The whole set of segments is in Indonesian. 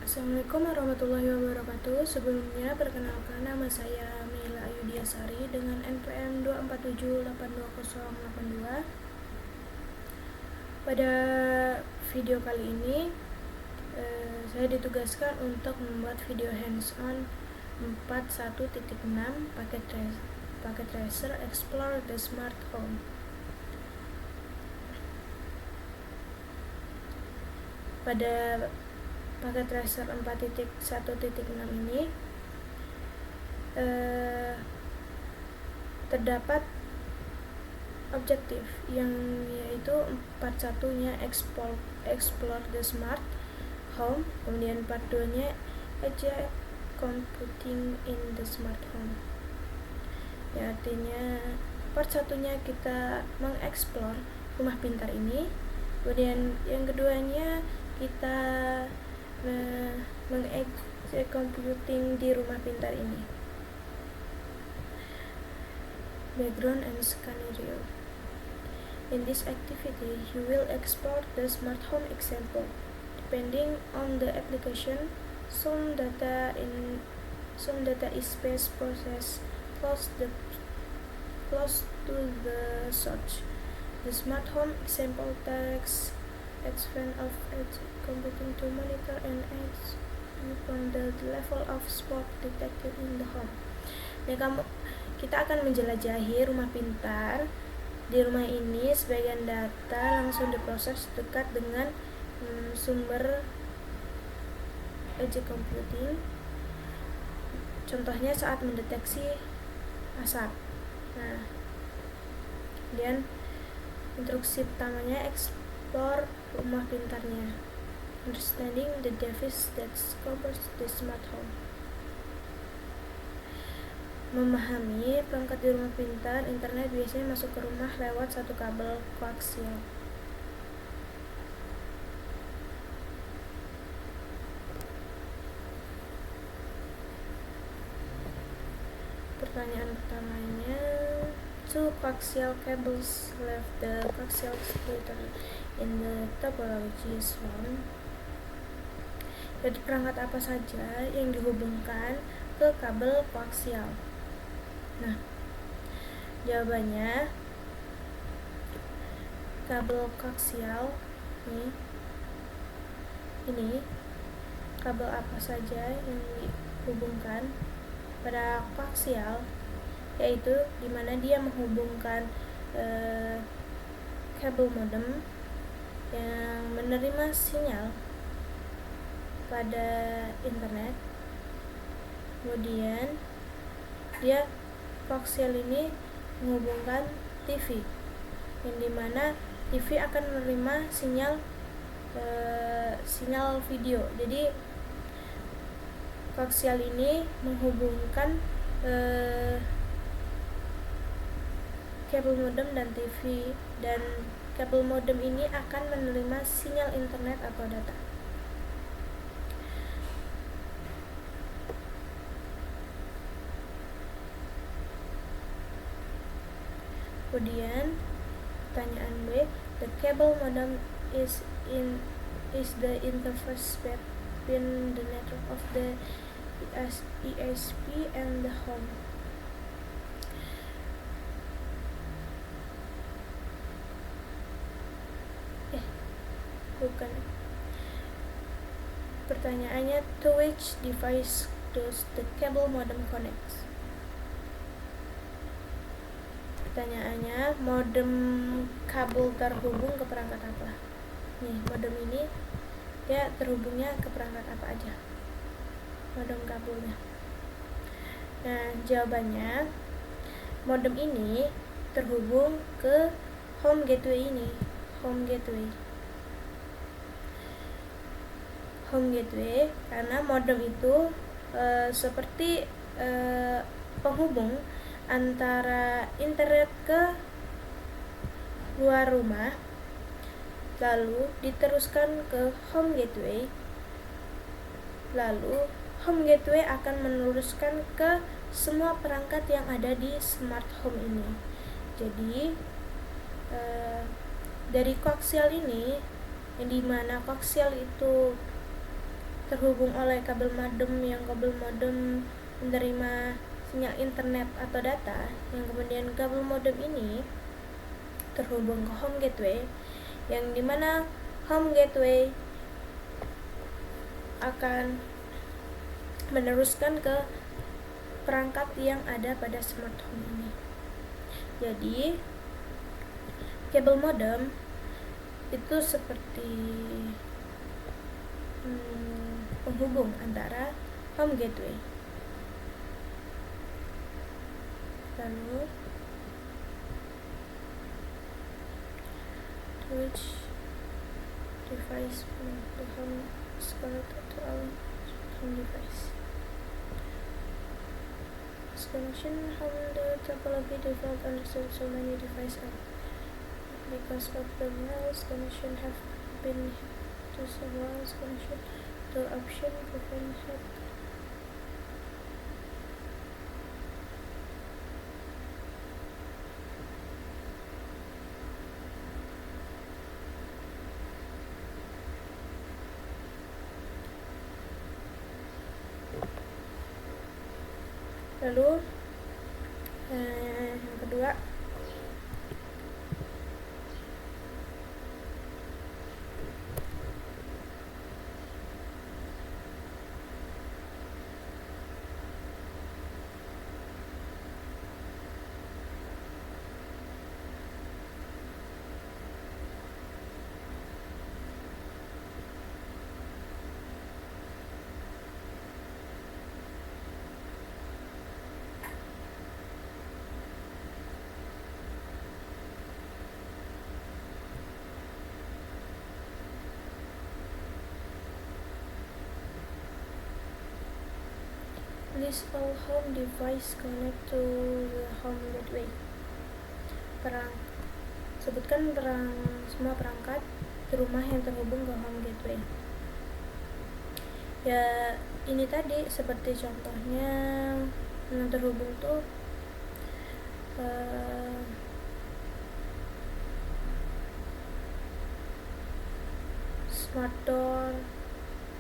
Assalamualaikum warahmatullahi wabarakatuh. Sebelumnya perkenalkan, nama saya Mila Ayudiasari dengan NPM 247820882. Pada video kali ini saya ditugaskan untuk membuat video hands-on 41.6 Packet Tracer Explore the Smart Home. Pada Packet Tracer 4.1.6 ini terdapat objektif yang yaitu part 1-nya explore the smart home, kemudian part 2-nya edge computing in the smart home. Ya, artinya part 1-nya kita mengeksplor rumah pintar ini, kemudian yang keduanya kita meng-edge computing di rumah pintar ini. Background and scenario. In this activity, you will explore the smart home example. Depending on the application, some data is space processed close to the source. The smart home example takes advantage of edge computing to monitor and act upon the level of spark detected in the home. Kita akan menjelajahi rumah pintar. Di rumah ini sebagian data langsung diproses dekat dengan sumber edge computing. Contohnya saat mendeteksi asap. Nah, kemudian instruksi pertamanya explore rumah pintarnya. Understanding the device that covers the smart home. Memahami perangkat di rumah pintar, internet biasanya masuk ke rumah lewat satu kabel koaksial. Pertanyaan pertamanya, two coaxial cables left the coaxial splitter in the topology is found. Jadi perangkat apa saja yang dihubungkan ke kabel koaksial? Nah, jawabannya kabel koaksial ini kabel apa saja yang dihubungkan pada koaksial, yaitu dimana dia menghubungkan kabel modem yang menerima sinyal pada internet. Kemudian dia koaksial ini menghubungkan TV, yang dimana TV akan menerima sinyal video. Jadi koaksial ini menghubungkan kabel modem dan TV, dan kabel modem ini akan menerima sinyal internet atau data. Kemudian pertanyaan B, the cable modem is the interface between the network of the ESP and the home. Bukan. Pertanyaannya, to which device does the cable modem connect? Pertanyaannya, modem kabel terhubung ke perangkat apa? Nih, modem ini dia terhubungnya ke perangkat apa aja? Modem kabelnya. Nah, jawabannya, modem ini terhubung ke home gateway ini. Home gateway karena modem itu seperti penghubung antara internet ke luar rumah, lalu diteruskan ke home gateway, lalu home gateway akan meneruskan ke semua perangkat yang ada di smart home ini. Jadi dari koaksial ini, yang dimana koaksial itu terhubung oleh kabel modem, yang kabel modem menerima sinyal internet atau data, yang kemudian kabel modem ini terhubung ke home gateway, yang dimana home gateway akan meneruskan ke perangkat yang ada pada smart home ini. Jadi kabel modem itu seperti penghubung antara home gateway. Lalu which device the home is connected to our home device. This connection home the topology default understood so many devices because of the wireless connection have been to wireless connection the option prevent hack. Lalu yang kedua, list all home device connect to the home gateway. Sebutkan semua perangkat di rumah yang terhubung ke home gateway. Ya, ini tadi seperti contohnya yang terhubung tuh smart door,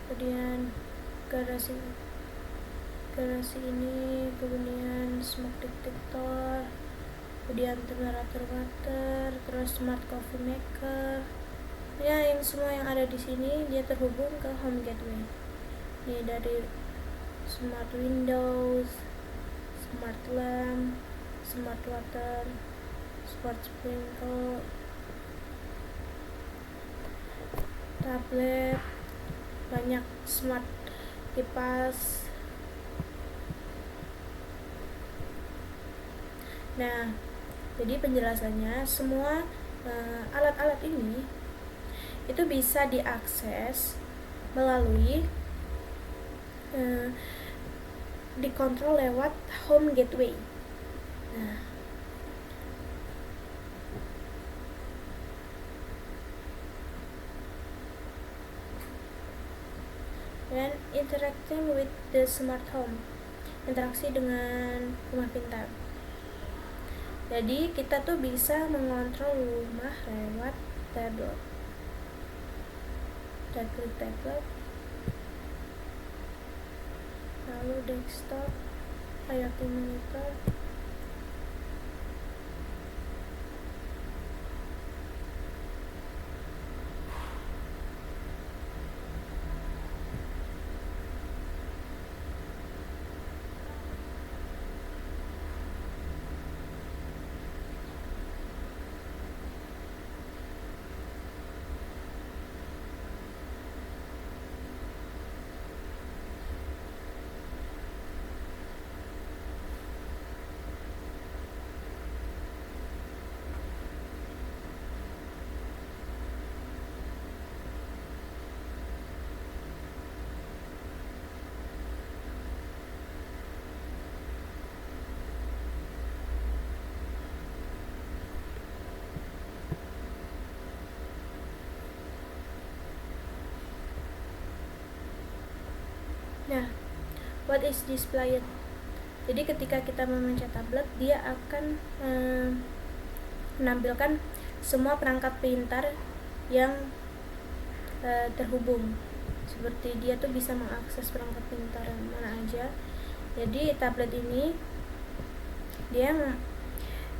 kemudian garasi ini, kemudian smoke detector, kemudian temperatur water, terus smart coffee maker. Ya, yang semua yang ada di sini dia terhubung ke home gateway. Ini dari smart windows, smart lamp, smart water, smart sprinkle, tablet, banyak smart kipas. Nah, jadi penjelasannya semua alat-alat ini itu bisa diakses melalui dikontrol lewat home gateway. Nah, dan interacting with the smart home, interaksi dengan rumah pintar. Jadi kita tuh bisa mengontrol rumah lewat tablet, lalu desktop, IoT monitor, Nah, what is displayed? Jadi ketika kita memencet tablet, dia akan menampilkan semua perangkat pintar yang terhubung. seperti dia tuh bisa mengakses perangkat pintar mana aja. Jadi tablet ini dia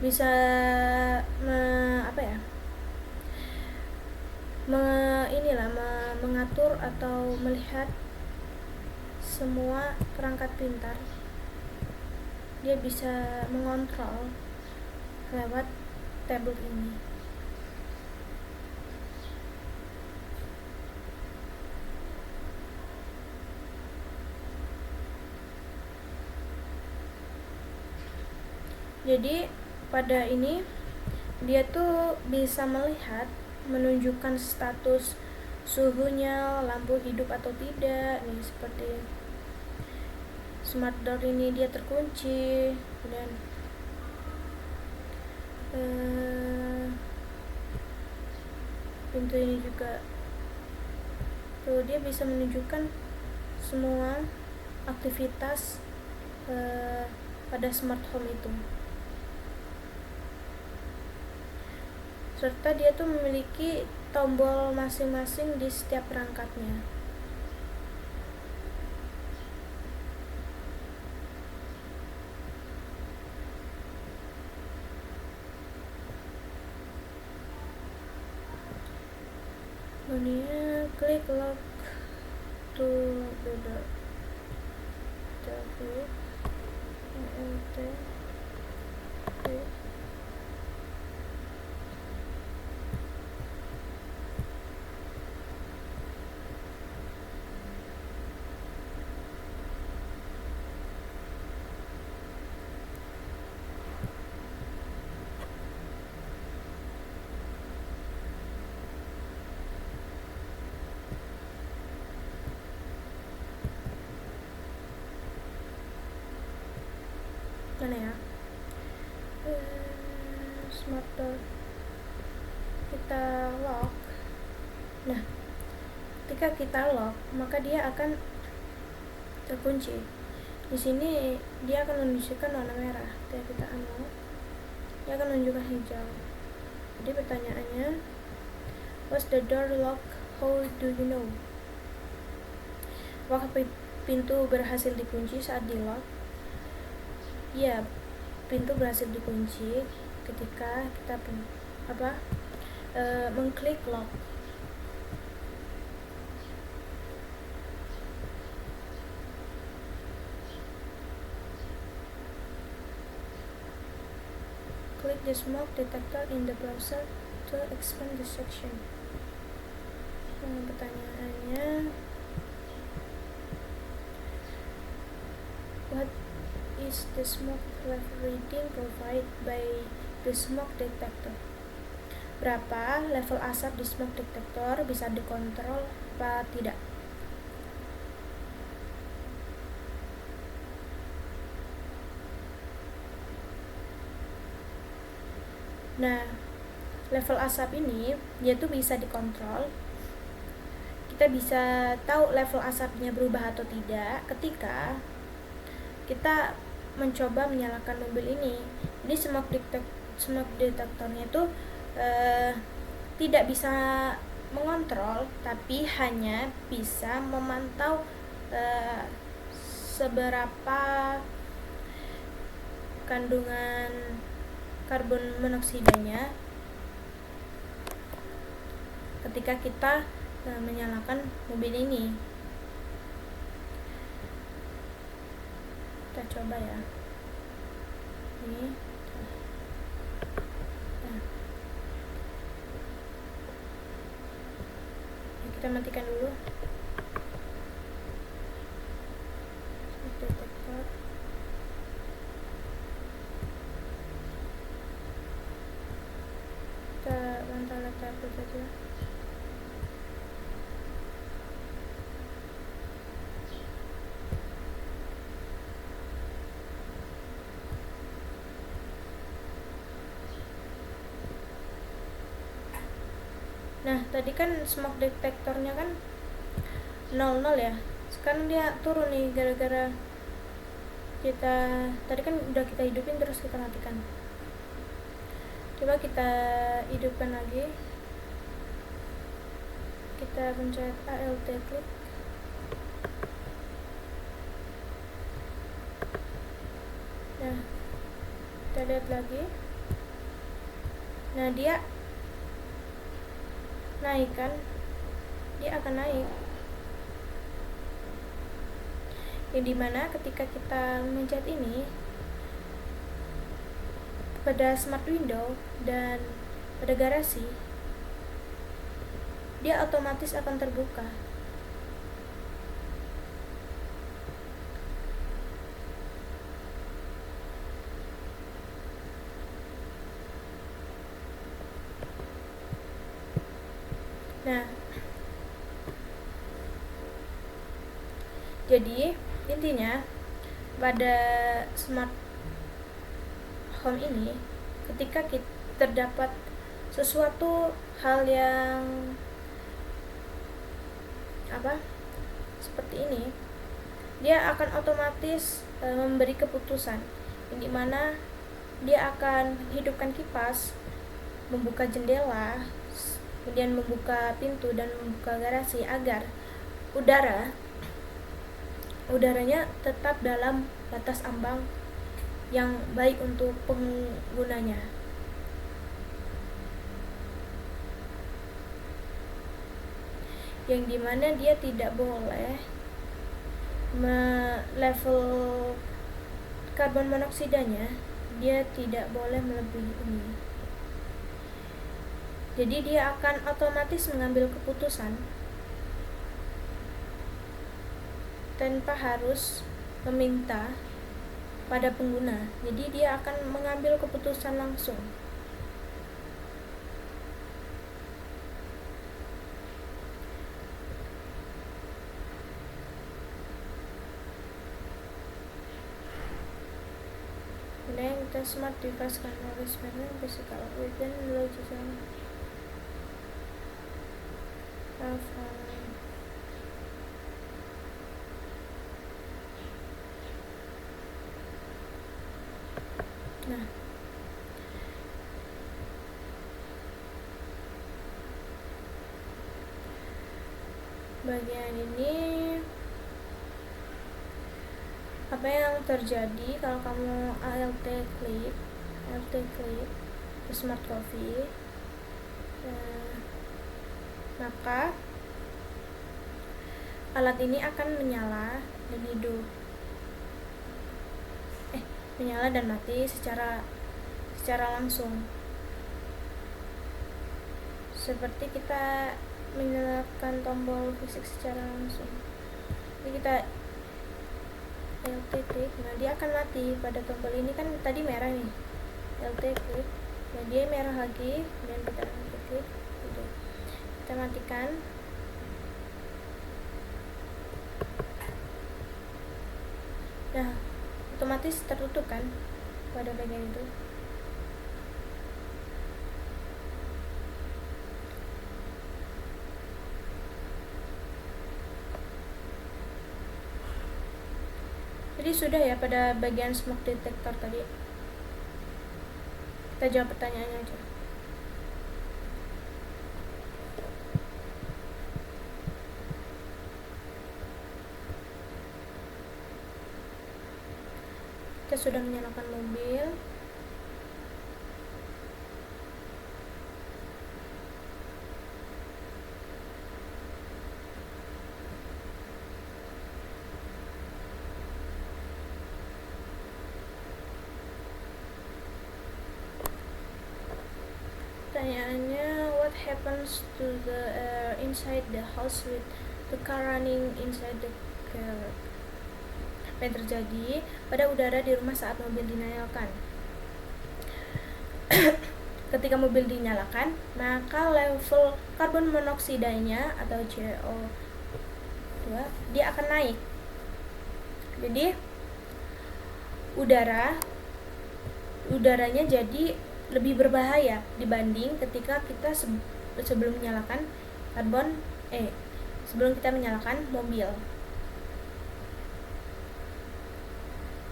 bisa mengatur atau melihat semua perangkat pintar. Dia bisa mengontrol lewat tablet ini. Jadi pada ini dia tuh bisa melihat, menunjukkan status suhunya, lampu hidup atau tidak nih, seperti smart door ini dia terkunci, dan pintu ini juga tuh dia bisa menunjukkan semua aktivitas pada smart home itu. Serta dia tuh memiliki tombol masing-masing di setiap perangkatnya. Kemudian klik lock to the door. Mana ya? Smart door. Kita lock. Nah, ketika kita lock, maka dia akan terkunci. Di sini dia akan menunjukkan warna merah. Ketika kita unlock, dia akan menunjukkan hijau. Jadi pertanyaannya, was the door lock? How do you know? Apakah pintu berhasil dikunci saat di lock? Ya, pintu berhasil dikunci ketika kita mengklik lock. Click the smoke detector in the browser to expand the section. Pertanyaannya, what is the smoke level reading provided by the smoke detector? Berapa level asap di smoke detector, bisa dikontrol apa tidak? Nah, level asap ini dia tuh bisa dikontrol. Kita bisa tahu level asapnya berubah atau tidak ketika kita mencoba menyalakan mobil ini. Jadi smoke detectornya itu tidak bisa mengontrol, tapi hanya bisa memantau seberapa kandungan karbon monoksidanya ketika kita menyalakan mobil ini. Kita coba ya. Ini. Nah. Kita matikan dulu. Detektor. Kita pantau laptop saja. Nah, tadi kan smoke detektornya kan 00 ya. Sekarang dia turun nih gara-gara kita tadi kan udah kita hidupin terus kita matikan. Coba kita hidupkan lagi. Kita pencet ALT klik. Nah, kita lihat lagi. Nah, dia naik kan, dia akan naik, yang dimana ketika kita mencet ini pada smart window dan pada garasi, dia otomatis akan terbuka. Nah, jadi intinya pada smart home ini, ketika terdapat sesuatu hal yang seperti ini, dia akan otomatis memberi keputusan, yang dimana dia akan hidupkan kipas, membuka jendela, kemudian membuka pintu dan membuka garasi agar udaranya tetap dalam batas ambang yang baik untuk penggunanya. Yang dimana dia tidak boleh level karbon monoksidanya, dia tidak boleh melebihi ini. Jadi dia akan otomatis mengambil keputusan tanpa harus meminta pada pengguna. Jadi dia akan mengambil keputusan langsung. Then the smart device can always manage physical within logical Nah, bagian ini apa yang terjadi kalau kamu alt klik ke smart coffee, maka alat ini akan menyala dan hidup, menyala dan mati secara langsung, seperti kita menyalakan tombol fisik secara langsung. Jadi kita LT klik, nah dia akan mati pada tombol ini kan tadi merah nih, LT klik, nah dia merah lagi, dan kita klik, gitu. Kita matikan. Nah, otomatis tertutup kan pada bagian itu. Jadi sudah ya pada bagian smoke detector tadi. Kita jawab pertanyaannya aja. Kita sudah menyalakan mobil. Pertanyaannya, what happens to the air inside the house with the car running inside the car? Apa yang terjadi pada udara di rumah saat mobil dinyalakan? Ketika mobil dinyalakan, maka level karbon monoksidanya atau CO2 dia akan naik. Jadi udaranya jadi lebih berbahaya dibanding ketika kita sebelum menyalakan mobil.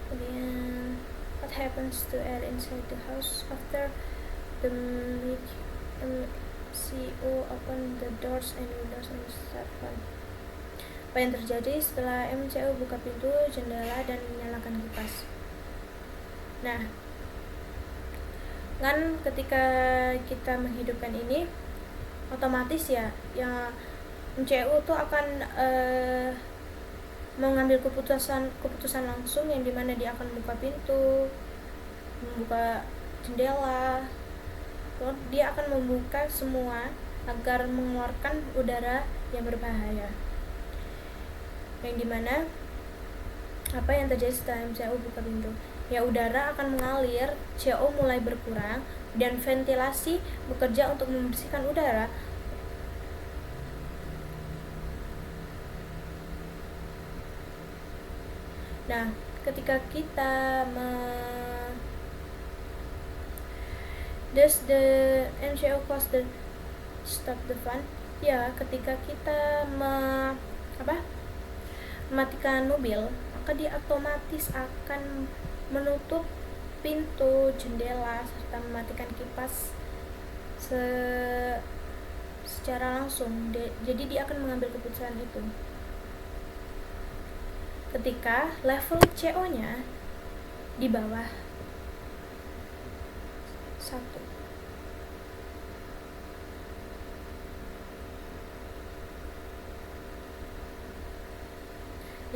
Kemudian, what happens to air inside the house after the MCO open the doors and windows and start on? Apa yang terjadi setelah MCO buka pintu, jendela, dan menyalakan kipas? Nah, kan ketika kita menghidupkan ini otomatis ya MCU tuh akan mengambil keputusan langsung, yang dimana dia akan membuka pintu, membuka jendela, lalu dia akan membuka semua agar mengeluarkan udara yang berbahaya, yang dimana apa yang terjadi setelah MCU buka pintu? Ya, udara akan mengalir, CO mulai berkurang, dan ventilasi bekerja untuk membersihkan udara. Nah, ketika kita does the MCO cause the stop the fan? Ya, ketika kita mematikan mobil, maka dia otomatis akan menutup pintu, jendela, serta mematikan kipas secara langsung. Jadi dia akan mengambil keputusan itu ketika level CO-nya di bawah 1.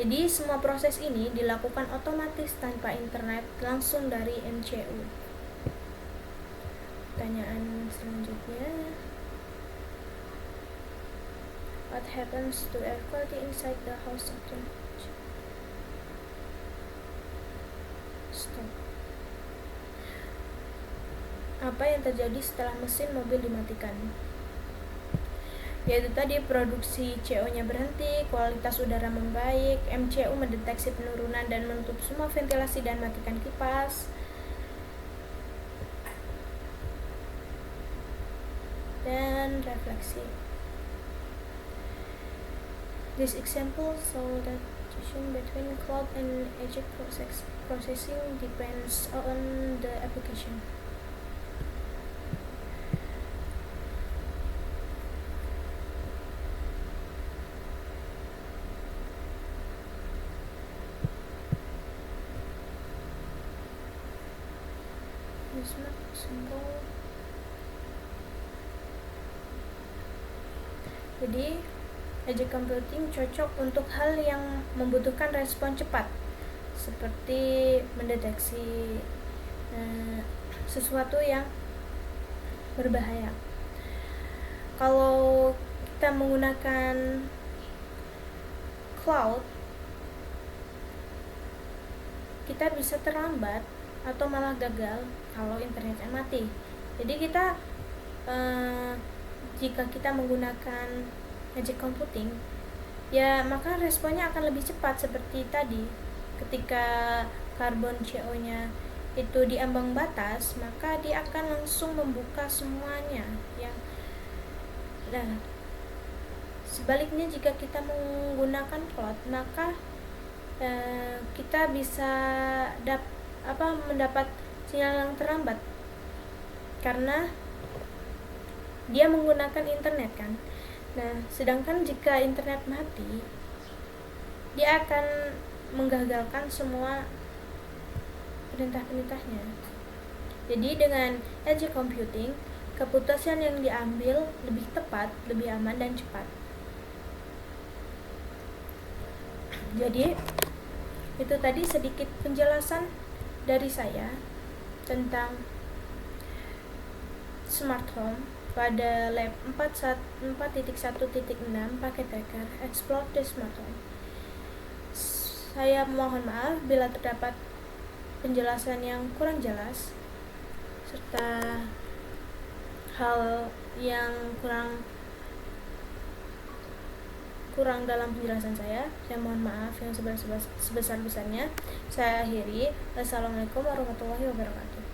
Jadi semua proses ini dilakukan otomatis tanpa internet, langsung dari MCU. Pertanyaan selanjutnya, what happens to air quality inside the house after stop? Apa yang terjadi setelah mesin mobil dimatikan? Yaitu tadi, produksi CO-nya berhenti, kualitas udara membaik, MCU mendeteksi penurunan dan menutup semua ventilasi dan matikan kipas. Dan refleksi. This example show that transition between cloud and edge processing depends on the application. Jadi, edge computing cocok untuk hal yang membutuhkan respon cepat, seperti mendeteksi sesuatu yang berbahaya. Kalau kita menggunakan cloud, kita bisa terlambat atau malah gagal kalau internetnya mati. Jadi kita jika kita menggunakan edge computing, ya maka responnya akan lebih cepat. Seperti tadi, ketika karbon CO-nya itu di ambang batas, maka dia akan langsung membuka semuanya. Dan sebaliknya, jika kita menggunakan cloud, maka kita bisa mendapat sinyal yang terlambat karena dia menggunakan internet kan. Nah, sedangkan jika internet mati, dia akan menggagalkan semua perintah-perintahnya. Jadi dengan edge computing, keputusan yang diambil lebih tepat, lebih aman dan cepat. Jadi itu tadi sedikit penjelasan dari saya tentang smart home pada lab 4.1.6 paket tracker Explore the Smart Home. Saya mohon maaf bila terdapat penjelasan yang kurang jelas serta hal yang kurang dalam penjelasan saya. Saya mohon maaf yang sebesar-besarnya. Saya akhiri. Wassalamualaikum warahmatullahi wabarakatuh.